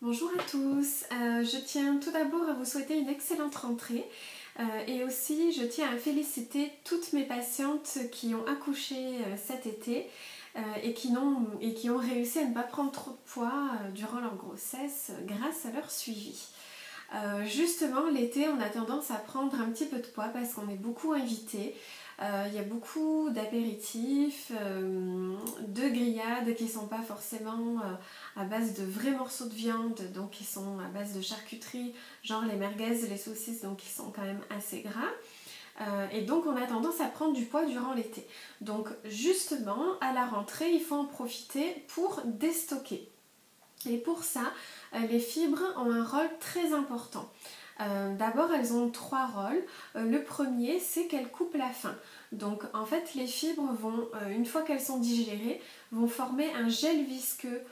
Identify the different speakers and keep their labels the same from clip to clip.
Speaker 1: Bonjour à tous, je tiens tout d'abord à vous souhaiter une excellente rentrée et aussi je tiens à féliciter toutes mes patientes qui ont accouché cet été et qui ont réussi à ne pas prendre trop de poids durant leur grossesse grâce à leur suivi. Justement, l'été, on a tendance à prendre un petit peu de poids parce qu'on est beaucoup invité. Il y a beaucoup d'apéritifs, de grillades qui ne sont pas forcément à base de vrais morceaux de viande, donc qui sont à base de charcuterie, genre les merguez, les saucisses, donc qui sont quand même assez gras. Et donc on a tendance à prendre du poids durant l'été. Donc justement, à la rentrée, il faut en profiter pour déstocker. Et pour ça, les fibres ont un rôle très important. D'abord, elles ont trois rôles. Le premier, c'est qu'elles coupent la faim. Donc en fait, les fibres vont, une fois qu'elles sont digérées, vont former un gel visqueux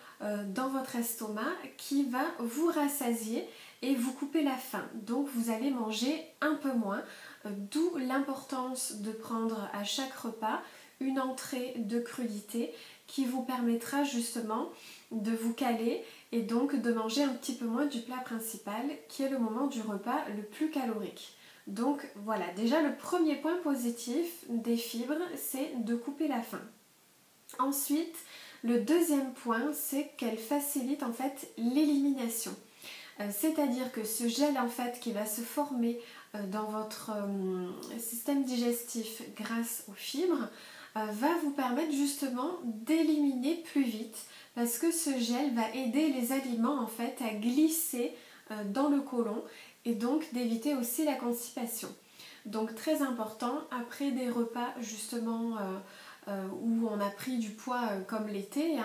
Speaker 1: dans votre estomac qui va vous rassasier et vous couper la faim. Donc vous allez manger un peu moins, d'où l'importance de prendre à chaque repas une entrée de crudité qui vous permettra justement de vous caler et donc de manger un petit peu moins du plat principal qui est le moment du repas le plus calorique. Donc voilà, déjà le premier point positif des fibres, c'est de couper la faim. Ensuite, le deuxième point, c'est qu'elles facilitent en fait l'élimination. C'est-à-dire que ce gel en fait qui va se former dans votre système digestif grâce aux fibres va vous permettre justement d'éliminer plus vite parce que ce gel va aider les aliments en fait à glisser dans le côlon et donc d'éviter aussi la constipation. Donc très important, après des repas justement où on a pris du poids comme l'été,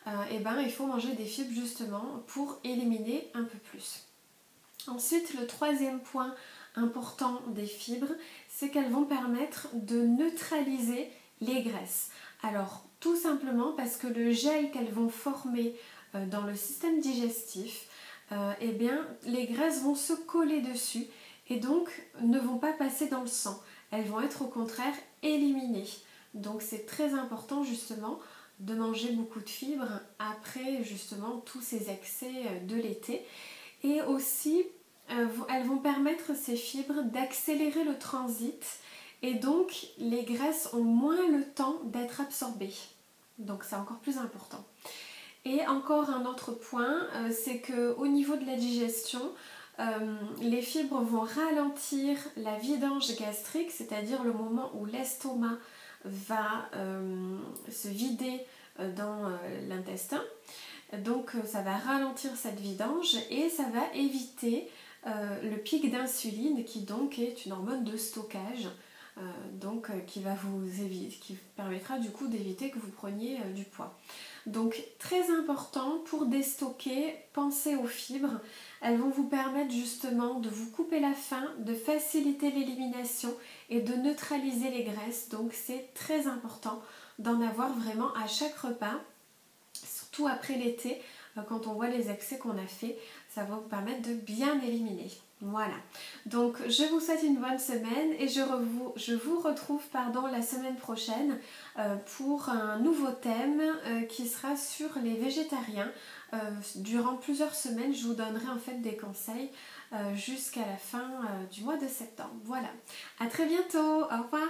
Speaker 1: il faut manger des fibres justement pour éliminer un peu plus. Ensuite, le troisième point important des fibres, c'est qu'elles vont permettre de neutraliser les graisses. Alors, tout simplement parce que le gel qu'elles vont former dans le système digestif, les graisses vont se coller dessus et donc ne vont pas passer dans le sang. Elles vont être au contraire éliminées. Donc c'est très important justement de manger beaucoup de fibres après justement tous ces excès de l'été. Et aussi, elles vont permettre ces fibres d'accélérer le transit et donc les graisses ont moins le temps d'être absorbées. Donc c'est encore plus important. Et encore un autre point, c'est qu'au niveau de la digestion, les fibres vont ralentir la vidange gastrique, c'est-à-dire le moment où l'estomac va se vider dans l'intestin. Donc ça va ralentir cette vidange et ça va éviter le pic d'insuline qui donc est une hormone de stockage qui permettra du coup d'éviter que vous preniez du poids. Donc très important pour déstocker, pensez aux fibres. Elles vont vous permettre justement de vous couper la faim, de faciliter l'élimination et de neutraliser les graisses. Donc c'est très important d'en avoir vraiment à chaque repas, surtout après l'été, quand on voit les excès qu'on a fait, ça va vous permettre de bien éliminer. Voilà, donc je vous souhaite une bonne semaine et je vous retrouve la semaine prochaine pour un nouveau thème qui sera sur les végétariens. Durant plusieurs semaines, je vous donnerai en fait des conseils jusqu'à la fin du mois de septembre. Voilà, à très bientôt, au revoir.